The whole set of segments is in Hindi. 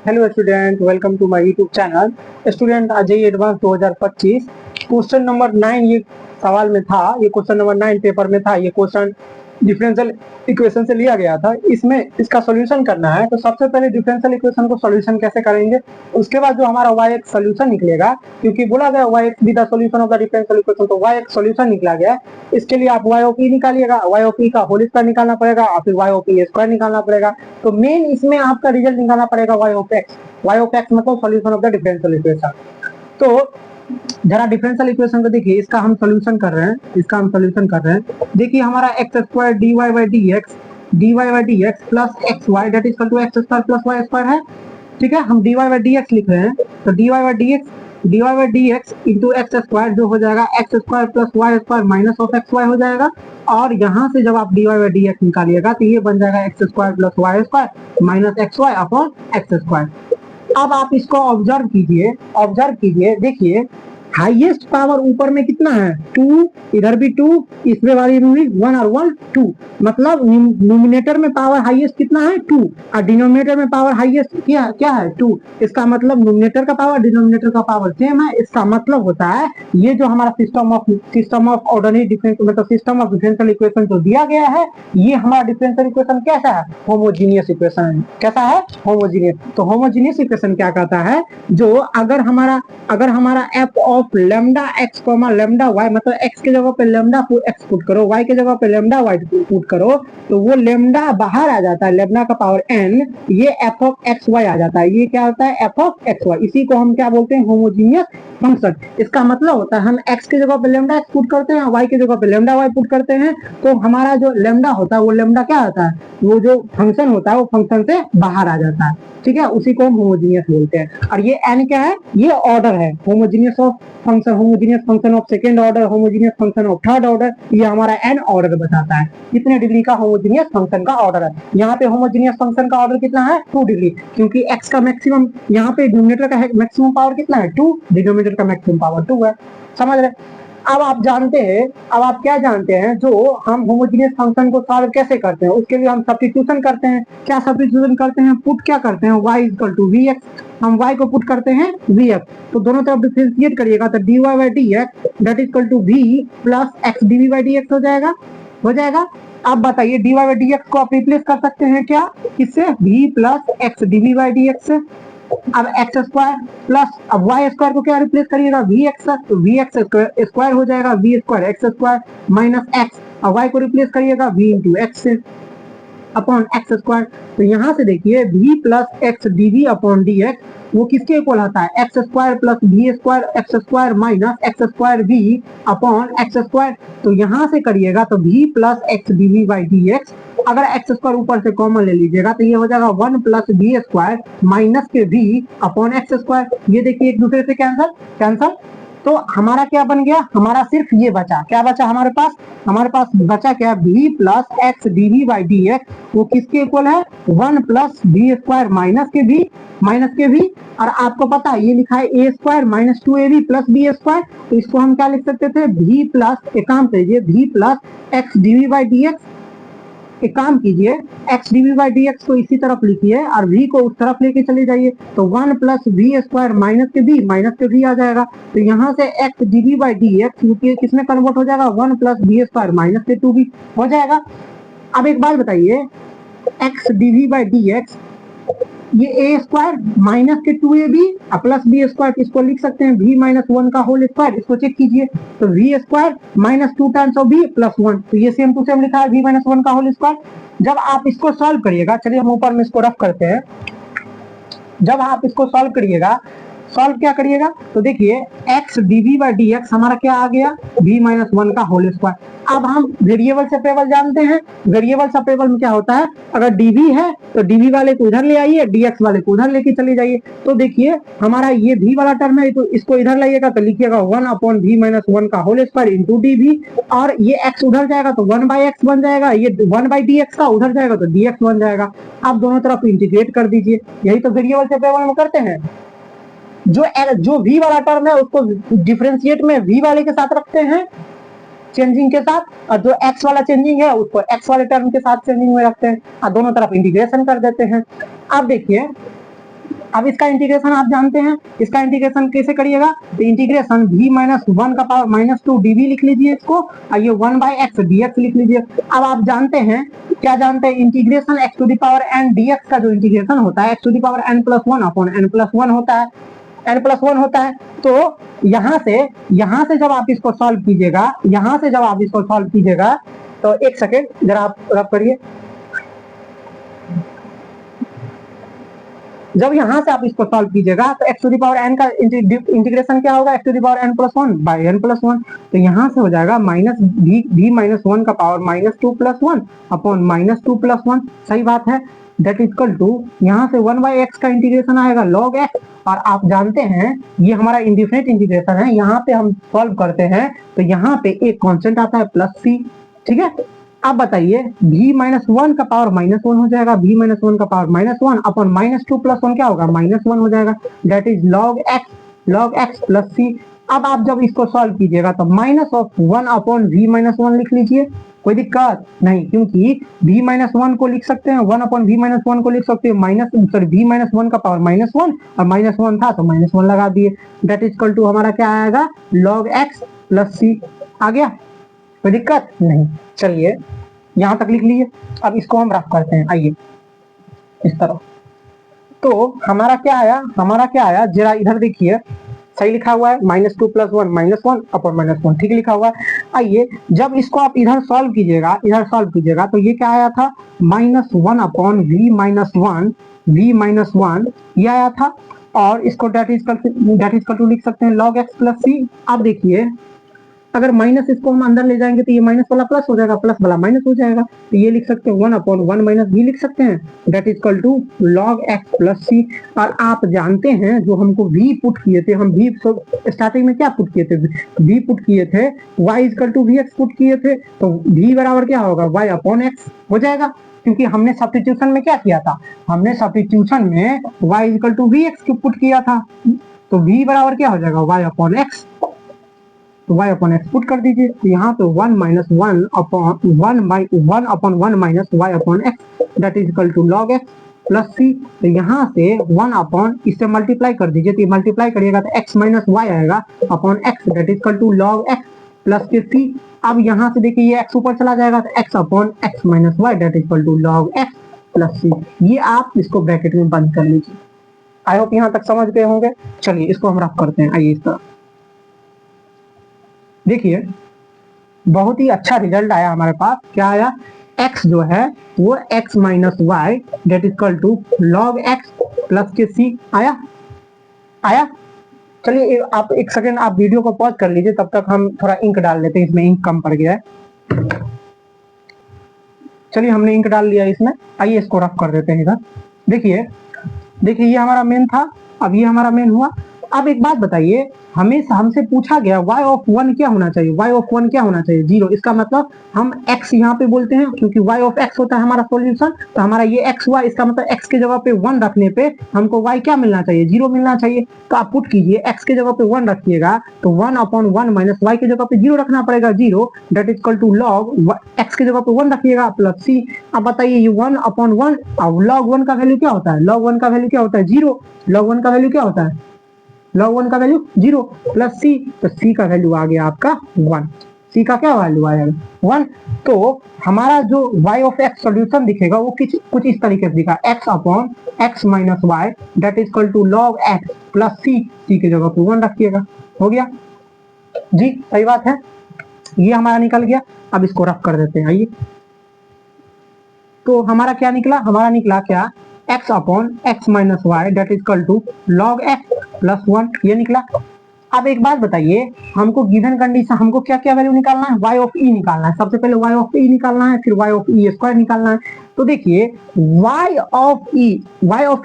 Hello student, welcome to my YouTube channel. Student, आज ये एडवांस 2025 क्वेश्चन नंबर 9 ये सवाल में था। ये क्वेश्चन नंबर 9 पेपर में था। ये क्वेश्चन डिफरेंशियल इक्वेशन से लिया गया था। इसमें इसका सॉल्यूशन करना है। तो सबसे पहले डिफरेंशियल इक्वेशन को सॉल्यूशन कैसे करेंगे, उसके बाद जो हमारा y एक सॉल्यूशन निकलेगा, क्योंकि बोला गया y x be the solution of the differential equation, तो y एक सॉल्यूशन निकला गया। इसके लिए आप y of e निकालिएगा, y of e का होल स्क्वायर निकालना पड़ेगा और फिर y ऑफ e स्क्वायर निकालना पड़ेगा। तो मेन इसमें आपका रिजल्ट निकालना पड़ेगा y of x। y of x मतलब solution of the differential equation. तो जरा डिफरेंशियल इक्वेशन को देखिए, इसका हम सॉल्यूशन कर रहे हैं। देखिए हमारा x square d y by d x plus x y that is equal to x square plus Y square है। ठीक है, हम d y by d x लिख रहे हैं। तो d y by d x into x square जो हो जाएगा x square plus Y square minus of x y हो जाएगा। और यहाँ से जब आप d y by d x निकालिएगा तो ये बन जाएगा x square plus Y square minus X Y upon x square. अब आप इसको ऑब्जर्व कीजिए, देखिए हाईएस्ट पावर ऊपर में कितना है 2, इधर भी 2, इसमें वाली में भी 1 और 1 2, मतलब न्यूमिनेटर में पावर हाईएस्ट कितना है 2 और डिनोमिनेटर में पावर हाईएस्ट क्या है 2। इसका मतलब न्यूमिनेटर का पावर डिनोमिनेटर का पावर सेम है। इसका मतलब होता है ये जो हमारा सिस्टम ऑफ ऑर्डिनरी डिफरेंस मतलब सिस्टम ऑफ डिफरेंशियल इक्वेशन जो दिया गया है, ये हमारा डिफरेंशियल इक्वेशन कैसा है, होमोजीनियस इक्वेशन है। कैसा है, होमोजीनियस। तो होमोजीनियस इक्वेशन क्या कहता है, जो अगर हमारा F of lambda X comma lambda Y, मतलब एक्स के जगह पे लैम्डा एक्स पुट करो, वाई के जगह पे लैम्डा वाई पुट करो, तो वो लैम्डा बाहर आ जाता है, लैम्डा का पावर एन, ये एफ ऑफ एक्स वाई आ जाता है। ये क्या होता है, एफ ऑफ एक्स वाई। इसी को हम क्या बोलते हैं, होमोजीनियस फंक्शन। इसका मतलब होता है हम एक्स के जगह पे लैम्डा एक्स पुट करते हैं, वाई के जगह पे लैम्डा वाई पुट करते हैं, तो हमारा जो लैम्डा होता है वो लैम्डा क्या होता है, वो जो फंक्शन होता है वो फंक्शन से बाहर आ जाता है। ठीक है, उसी को हम होमोजीनियस बोलते हैं। और ये एन क्या है, ये ऑर्डर है, homogeneous function of second order, homogeneous function of third order, ये हमारा एन ऑर्डर बताता है कितने डिग्री का होमोजीनियस फंक्शन का ऑर्डर है। यहाँ पे होमोजीनियस फंक्शन का ऑर्डर कितना है 2 डिग्री, क्योंकि एक्स का मैक्सिमम, यहाँ पे डिनोमिनेटर का मैक्सिमम पावर कितना है 2, डिनोमिनेटर का मैक्सिमम पावर 2 है। समझ रहे। अब आप क्या जानते हैं, जो हम होमोजीनियस फंक्शन को सॉल्व कैसे करते हैं, उसके लिए हम सब्स्टिट्यूशन करते हैं। क्या सब्स्टिट्यूशन करते हैं, पुट क्या करते हैं, y equal to v x, हम y को पुट करते हैं वी एक्स। तो दोनों तरफ डिफरेंशिएट करिएगा तो d y by d x that equal to v plus x d v by d x हो जाएगा। अब बताइए d y by d x को आप रिप्लेस कर सकते हैं क्या, किससे, v plus x d v by d x से। अब एक्स स्क्वायर प्लस, अब वाई स्क्वायर को क्या रिप्लेस करिएगा, वी एक्स, तो वी एक्स स्क्वायर हो जाएगा, v square x square minus x, अब वाई को रिप्लेस करिएगा वी इंटू एक्स से अपॉन एक्स स्क्वायर। तो यहाँ से देखिए v plus x d v upon d x वो किसके इक्वल आता है, x square plus v square x square minus x square v upon x square. तो यहाँ से करिएगा तो v plus x d v by d x, अगर एक्स स्क्वायर ऊपर से कॉमन ले लीजिएगा तो ये हो जाएगा 1 प्लस वी स्क्वायर माइनस के v अपॉन एक्स स्क्वायर। ये देखिए एक दूसरे से कैंसल। तो हमारा क्या बन गया, हमारा सिर्फ ये बचा, क्या बचा हमारे पास बचा क्या, v plus x d v by d x, वो किसके इक्वल है 1 प्लस वी स्क्वायर माइनस के v। और आपको पता है ये लिखा है a square minus 2ab plus b square, तो इसको हम क्या लिख सकते थे, v प्लस, एक काम कीजिए v plus x d v by d x, एक काम कीजिए x d v by d x को इसी तरफ लिखिए और v को उस तरफ लेके चले जाइए, तो 1 प्लस वी स्क्वायर माइनस के v आ जाएगा। तो यहाँ से x d v by d x किसमें कन्वर्ट हो जाएगा, 1 प्लस वी स्क्वायर माइनस के 2v हो जाएगा। अब एक बात बताइए, x d v by d x ये ए स्क्वायर माइनस के 2ab प्लस बी स्क्वायर, इसको लिख सकते हैं v माइनस 1 का होल स्क्वायर, इसको चेक कीजिए तो v square minus 2 times of b plus 1, तो ये सेम टू सेम लिखा है v माइनस 1 का होल स्क्वायर। जब आप इसको सॉल्व करिएगा, चलिए हम ऊपर में इसको रफ करते हैं, जब आप इसको सॉल्व क्या करिएगा तो देखिए x d v by d x हमारा क्या आ गया, v माइनस 1 का होल स्क्वायर। अब हम वेरिएबल सेपरेबल जानते हैं, वेरिएबल सेपरेबल में क्या होता है, अगर dv है तो dv वाले को इधर ले आइए, dx वाले को उधर लेके चले जाइए। तो देखिए हमारा ये v वाला टर्म है, तो इसको इधर लाइएगा तो लिखिएगा 1 अपॉन v माइनस 1 का होल स्क्वायर इंटू dv, और ये x उधर जाएगा तो 1 बाई एक्स बन जाएगा, ये 1 बाई dx का उधर जाएगा तो dx बन जाएगा। आप दोनों तरफ इंटीग्रेट कर दीजिए, यही तो वेरिएबल सेपरेबल में करते हैं। जो v वाला टर्म है उसको डिफरेंशिएट में v वाले के साथ रखते हैं चेंजिंग के साथ, और जो x वाला चेंजिंग है उसको x वाले टर्म के साथ चेंजिंग में रखते हैं और दोनों तरफ इंटीग्रेशन कर देते हैं। अब देखिए अब इसका इंटीग्रेशन आप जानते हैं, इसका इंटीग्रेशन कैसे करिएगा, तो इंटीग्रेशन v माइनस 1 का पावर माइनस 2 dv लिख लीजिए इसको, और ये 1 बाई एक्स dx लिख लीजिए। अब आप जानते हैं, क्या जानते हैं, integration x to the power n dx का जो इंटीग्रेशन होता है x to the power n plus 1 upon n plus 1 होता है, n प्लस 1 होता है। तो यहाँ से जब आप इसको सॉल्व कीजिएगा, यहाँ से जब आप इसको सॉल्व कीजिएगा, तो एक सेकेंड जरा आप रब करिए, जब यहां से आप इसको सॉल्व कीजिएगा तो x to the power n का इंटीग्रेशन क्या होगा, x to the power n plus 1 by n plus 1, तो यहां से हो जाएगा माइनस v माइनस 1 का power minus 2 plus 1 upon minus 2 plus 1, सही बात है, दैट इक्वल टू यहाँ से 1 बाई एक्स का इंटीग्रेशन आएगा log x, और आप जानते हैं ये हमारा इंडिफिनिट इंटीग्रेशन है, यहाँ पे हम सॉल्व करते हैं तो यहाँ पे एक कांस्टेंट आता है प्लस c, ठीक है। अब बताइए v माइनस 1 का पावर माइनस 1 हो जाएगा, v माइनस 1 का power minus 1 upon minus 2 plus 1 क्या होगा, माइनस 1 हो जाएगा, that is log x plus c। अब आप जब इसको सॉल्व कीजिएगा तो minus of 1 upon v minus 1 लिख लीजिए, कोई दिक्कत नहीं, क्योंकि v माइनस 1 को लिख सकते हैं, 1 अपॉन v माइनस 1 को लिख सकते हैं, v माइनस 1 का पावर माइनस 1 और माइनस 1 था तो माइनस 1 लगा दिए, दैट इज इक्वल टू हमारा क्या आएगा, log x प्लस c। आ गया, कोई दिक्कत नहीं, चलिए यहां तक लिख लीजिए। अब इसको हम रफ करते हैं, आइए इस तरह, तो हमारा क्या आया, जरा इधर देखिए, सही लिखा हुआ है, minus 2 plus 1 minus 1 upon minus 1, ठीक लिखा हुआ है। आइए जब इसको आप इधर सॉल्व कीजिएगा तो ये क्या आया था, माइनस 1 अपॉन v माइनस 1 ये आया था, और इसको डेट इज टू लिख सकते हैं log x प्लस c। अब देखिए अगर माइनस इसको हम अंदर ले जाएंगे तो ये माइनस वाला प्लस हो जाएगा, प्लस वाला माइनस हो जाएगा, तो ये लिख सकते हैं 1 अपॉन 1 माइनस v लिख सकते हैं, that is equal to log x plus c। और आप जानते हैं जो हमको v पुट किए थे, हम v स्टार्टिंग में क्या पुट किए थे, v पुट किए थे y is equal to vx put किए थे, तो v बराबर क्या होगा, y अपॉन x हो जाएगा, क्योंकि हमने सब्स्टिट्यूशन में क्या किया था, हमने सब्स्टिट्यूशन में y is equal to vx put किया था, तो v बराबर क्या हो जाएगा, y अपॉन x, तो y अपॉन x पुट कर दीजिए, तो यहाँ पे 1 minus 1 upon 1 minus y upon x that is equal to log x plus c। तो यहाँ से 1 अपॉन इससे मल्टीप्लाई कर दीजिए, तो मल्टीप्लाई करिएगा तो x माइनस y आएगा upon x that is equal to log x plus के c। अब यहाँ से देखिए ये x ऊपर चला जाएगा तो x upon x minus y that is equal to log x plus c। ये आप इसको ब्रैकेट में बंद कर लीजिए। आई होप यहाँ तक समझ गए होंगे। चलिए इसको हम रफ करते हैं, आइए इस तरह देखिए, बहुत ही अच्छा रिजल्ट आया हमारे पास। क्या आया, x जो है वो x minus y that equal to log x plus के c आया। चलिए आप एक सेकेंड आप वीडियो को पॉज कर लीजिए, तब तक हम थोड़ा इंक डाल लेते हैं, इसमें इंक कम पड़ गया है। चलिए हमने इंक डाल लिया इसमें, आइए इसको रफ कर देते हैं इधर। देखिए ये हमारा मेन था, अब ये हमारा मेन हुआ। अब एक बात बताइए, हमसे पूछा गया y ऑफ 1 क्या होना चाहिए, y ऑफ 1 क्या होना चाहिए, 0। इसका मतलब हम x यहाँ पे बोलते हैं, क्योंकि y ऑफ x होता है हमारा सॉल्यूशन, तो हमारा ये x हुआ, इसका मतलब x के जगह पे 1 रखने पे हमको y क्या मिलना चाहिए, 0 मिलना चाहिए। तो आप पुट कीजिए, x के जगह पे 1 रखिएगा तो 1 अपॉन 1 माइनस y के जगह पे 0 रखना पड़ेगा, 0 that is equal to log x के जगह पे 1 रखिएगा प्लस c। अब बताइए ये 1 अपॉन 1, अब log 1 का वैल्यू क्या होता है, log 1 का वैल्यू क्या होता है, 0। log 1 का वैल्यू क्या होता है, log 1 का वैल्यू 0 प्लस c, तो c का वैल्यू आ गया आपका 1। c का क्या वैल्यू आएगा 1। तो हमारा जो y ऑफ x सॉल्यूशन दिखेगा वो कुछ इस तरीके से दिखा, x upon x minus y that is equal to log x plus c की जगह पे 1 रखिएगा। हो गया जी, सही बात है, ये हमारा निकल गया। अब इसको रफ कर देते हैं, आइए। तो हमारा क्या निकला, हमारा निकला क्या, x upon x minus y that is equal to log x plus 1, ये निकला। अब एक बात बताइए, हमको गिवन कंडीशन हमको क्या क्या वैल्यू निकालना है, y ऑफ e निकालना है। सबसे पहले y ऑफ e निकालना है, फिर y ऑफ e स्क्वायर निकालना है। तो देखिए y ऑफ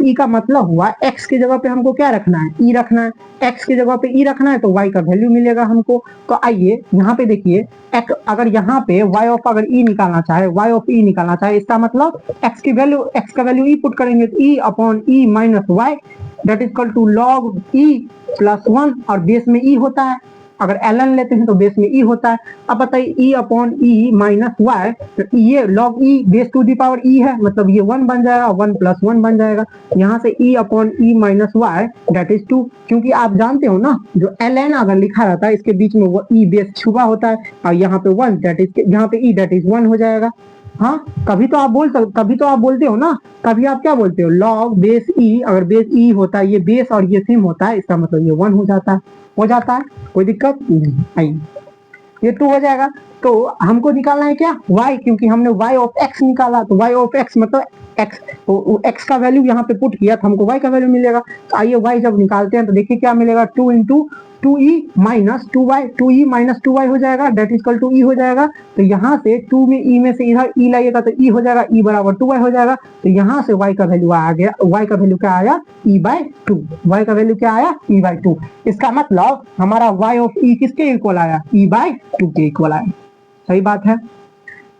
e का मतलब हुआ x के जगह पे हमको क्या रखना है, e रखना है। x के जगह पे e रखना है तो y का वैल्यू मिलेगा हमको। तो आइए यहाँ पे देखिए, अगर यहाँ पे y ऑफ अगर e निकालना चाहे, इसका मतलब x का वैल्यू e पुट करेंगे तो e upon e minus y that is equal to log e plus 1, और बेस में e होता है अगर ln लेते हैं तो बेस में e होता है। अब बताइए e upon e minus y, तो ये log e base to the power e है, मतलब ये 1 बन जाएगा, 1 प्लस 1 बन जाएगा। यहाँ से e upon e minus y that is 2, क्योंकि आप जानते हो ना जो ln अगर लिखा रहता है इसके बीच में वो e बेस छुपा होता है, और यहाँ पे 1 डेट इज, यहाँ पे e डेट इज 1 हो जाएगा। हाँ, कभी तो आप बोलते हो ना, कभी आप क्या बोलते हो, लॉग बेस ई, अगर बेस ई होता है, ये बेस और ये सिम होता है, इसका मतलब ये 1 हो जाता है, कोई दिक्कत नहीं आई, ये 2 हो जाएगा। तो हमको निकालना है क्या, y, क्योंकि हमने y ऑफ x निकाला, तो y ऑफ x मतलब x का वैल्यू यहाँ पे पुट किया तो हमको y का वैल्यू मिलेगा। तो आइए y जब निकालते हैं तो देखिए क्या मिलेगा, 2 into 2e minus 2y, 2e minus 2y हो जाएगा, डेट इक्वल टू e हो जाएगा। तो यहाँ से 2 में e में से इधर e लाइएगा तो e हो जाएगा, e बराबर 2y हो जाएगा। तो यहाँ से y का वैल्यू आ गया, y का वैल्यू क्या आया, e बाय 2, y का वैल्यू क्या आया, e बाय 2। इसका मतलब हमारा y ऑफ e किसके इक्वल आया, e बाय 2 के इक्वल आया। सही बात है।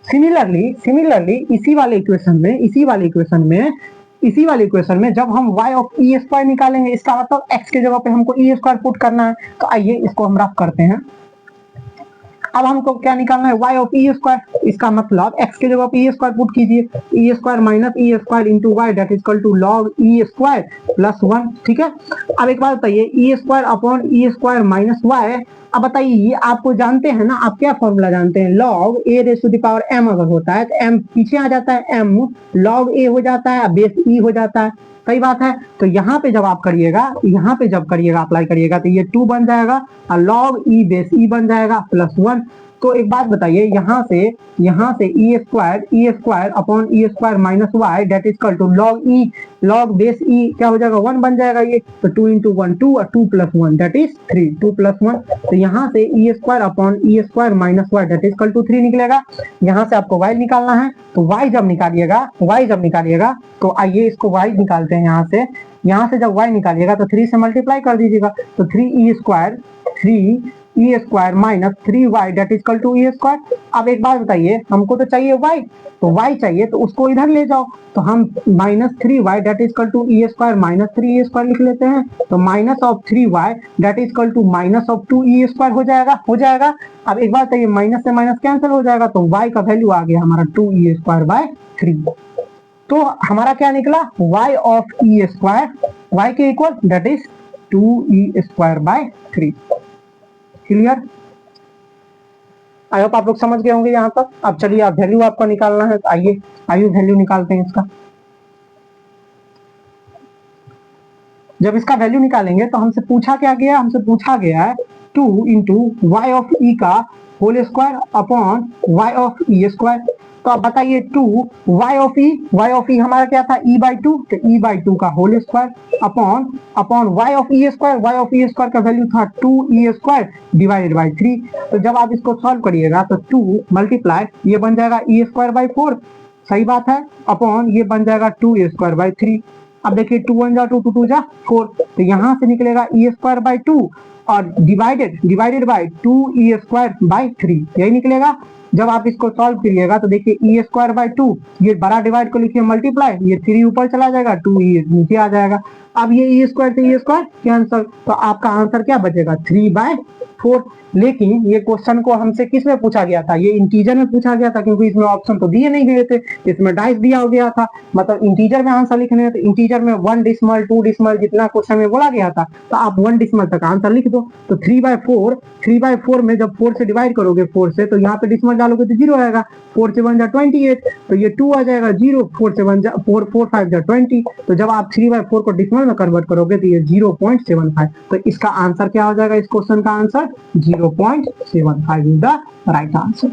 सिमिलरली इसी वाले इक्वेशन में जब हम y ऑफ e स्क्वायर निकालेंगे, इसका मतलब x के जगह पे हमको e स्क्वायर पुट करना है। तो आइए इसको हम रफ करते हैं। अब हमको क्या निकालना है, y ऑफ e स्क्वायर, इसका मतलब x के जगह पे e स्क्वायर पुट कीजिए, e square minus e square into y that is equal to log e square plus 1। ठीक है, अब एक बात बताइए, e square upon e square minus y. अब बताइए ये आपको जानते हैं ना, आप क्या फॉर्मूला जानते हैं, log a raise to the power m अगर होता है तो m पीछे आ जाता है, m लॉग a हो जाता है, बेस e हो जाता है। सही बात है। तो यहाँ पे जब आप करिएगा, अप्लाई करिएगा तो ये 2 बन जाएगा और लॉग e बेस e बन जाएगा प्लस 1। तो एक बात बताइए, यहाँ से e square upon e square minus y that is equal to log base e क्या हो जाएगा, 1 बन जाएगा ये। तो 2 इंटू 1 2 और 2 प्लस 1 डेट इज 3, 2 प्लस 1। तो यहाँ से e square upon e square minus y that is equal to 3 निकलेगा। यहाँ से आपको y निकालना है, तो y जब निकालिएगा तो आइए इसको y निकालते हैं। यहाँ से जब y निकालिएगा तो 3 से मल्टीप्लाई कर दीजिएगा, तो 3e square minus 3y that is equal to e square. अब एक बात बताइए, हमको तो चाहिए y, तो y चाहिए तो उसको इधर ले जाओ, तो हम minus 3y that is equal to e square minus 3e square लिख लेते हैं। तो minus of 3y that is equal to minus of 2e square हो जाएगा। अब एक बात बताइए, माइनस से माइनस कैंसिल हो जाएगा, तो y का वैल्यू आ गया हमारा 2e स्क्वायर बाय 3। तो हमारा क्या निकला, y of e square y के equal that is 2e square by 3। Clear, I hope आप लोग समझ गए होंगे यहाँ तक। अब चलिए, आप वैल्यू आपको निकालना है, तो आइए वैल्यू निकालते हैं इसका। जब इसका वैल्यू निकालेंगे तो हमसे पूछा गया है 2 इंटू वाई ऑफ ई का whole square upon y of e square. तो आप बताइए 2 वाई ऑफ ई हमारा क्या था, e बाई 2, तो e बाई 2 का whole square upon y of e square का वैल्यू था 2e स्क्वायर डिवाइडेड बाई 3। तो जब आप इसको सॉल्व करिएगा तो 2 मल्टीप्लाई ये बन जाएगा e स्क्वायर बाई 4, सही बात है, अपॉन ये बन जाएगा 2e स्क्वायर बाई 3। अब देखिए 2 1 जा 2 2 2 जा 4, तो यहाँ से निकलेगा e स्क्वायर बाई 2 और divided by 2e square by 3, यही निकलेगा। जब आप इसको सॉल्व करिएगा तो देखिए e स्क्वायर बाई 2, ये बड़ा डिवाइड को लिखिए मल्टीप्लाई, ये 3 ऊपर चला जाएगा, 2e नीचे आ जाएगा। अब ये e स्क्वायर से e स्क्वायर कैंसल, तो आपका आंसर क्या बचेगा, 3/4। लेकिन ये क्वेश्चन को हमसे किस में पूछा गया था, ये इंटीजर में पूछा गया था, क्योंकि इसमें ऑप्शन तो दिए नहीं गए थे, इसमें डाइस दिया गया था। मतलब इंटीजर में आंसर लिखने हैं तो इंटीजर में 1 डिसिमल 2 डिसिमल जितना क्वेश्चन में बोला गया था, तो आप 1 डिसिमल तक आंसर लिख दो। तो 3/4 में जब 4 से डिवाइड करोगे 4 से, तो यहाँ पे डिसिमल डालोगे तो 0 आएगा, 4 से 1 जा 28, तो ये 2 आ जाएगा 0, 4 से 1 जा 4 5 जा 20। तो जब आप 3/4 को डिसिमल में कन्वर्ट करोगे तो ये 0.75। तो इसका आंसर क्या हो जाएगा, इस क्वेश्चन का answer 0.75 is the right answer.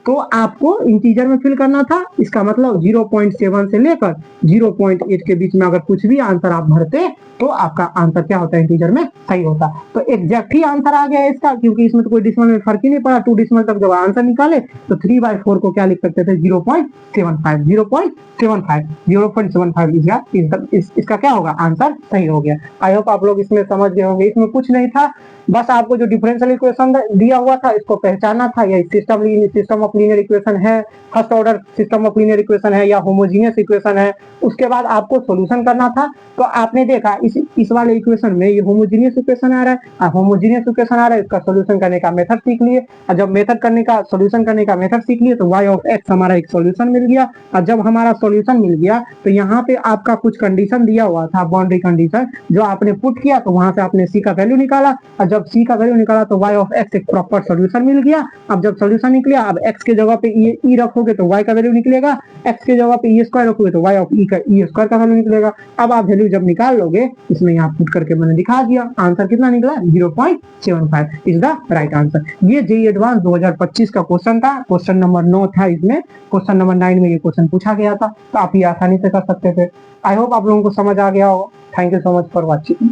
तो आपको इंटीजर में फिल करना था, इसका मतलब 0.7 से लेकर 0.8 के बीच में अगर कुछ भी आंसर आप भरते तो आपका आंसर क्या होता है, इंटीजर में सही होता। तो एग्जैक्ट ही आंसर आ गया इसका, क्योंकि इसमें तो कोई डिसिमल में फर्क ही नहीं पड़ा। 2 डिसिमल तक जब आंसर निकाले तो 3/4 को क्या लिख सकते थे, 0.75 इसका क्या होगा, आंसर सही हो गया। आई होप आप लोग इसमें समझ गए होंगे। इसमें कुछ नहीं था, बस आपको जो डिफरेंशियल इक्वेशन दिया हुआ था इसको पहचानना था, या system of of linear equation है, first order system of linear equation है या होमोजीनियस इक्वेशन है, उसके बाद आपको सॉल्यूशन करना था। तो आपने देखा इस वाले इक्वेशन में ये होमोजीनियस इक्वेशन आ रहा है, होमोजीनियस इक्वेशन आ रहा है, इसका सॉल्यूशन करने का मेथड सीख लिए, और जब मेथड करने का सॉल्यूशन करने का मेथड सीख लिए तो y ऑफ x हमारा एक सॉल्यूशन मिल गया। और जब हमारा सॉल्यूशन मिल गया तो यहाँ पे आपका कुछ कंडीशन दिया हुआ था, बाउंड्री कंडीशन, जो आपने पुट किया तो वहां से आपने c का वैल्यू निकाला, और जब c का वैल्यू निकाला तो y ऑफ x एक प्रॉपर सॉल्यूशन मिल गया। अब जब सॉल्यूशन निकला, अब x के जगह पे e रखोगे तो y का वैल्यू निकलेगा, x के जगह पे e स्क्वायर रखोगे तो y ऑफ e स्क्वायर का वैल्यू निकलेगा। अब आप वैल्यू जब निकाल लोगे, इसमें यहाँ पुट करके मैंने दिखा दिया, आंसर कितना निकला 0.75 इज द राइट आंसर। ये जेईई एडवांस 2025 का क्वेश्चन था, क्वेश्चन नंबर 9 था, इसमें क्वेश्चन नंबर 9 में ये क्वेश्चन पूछा गया था, तो आप ये आसानी से कर सकते थे। आई होप आप लोगों को समझ आ गया होगा। Thank you so much for watching.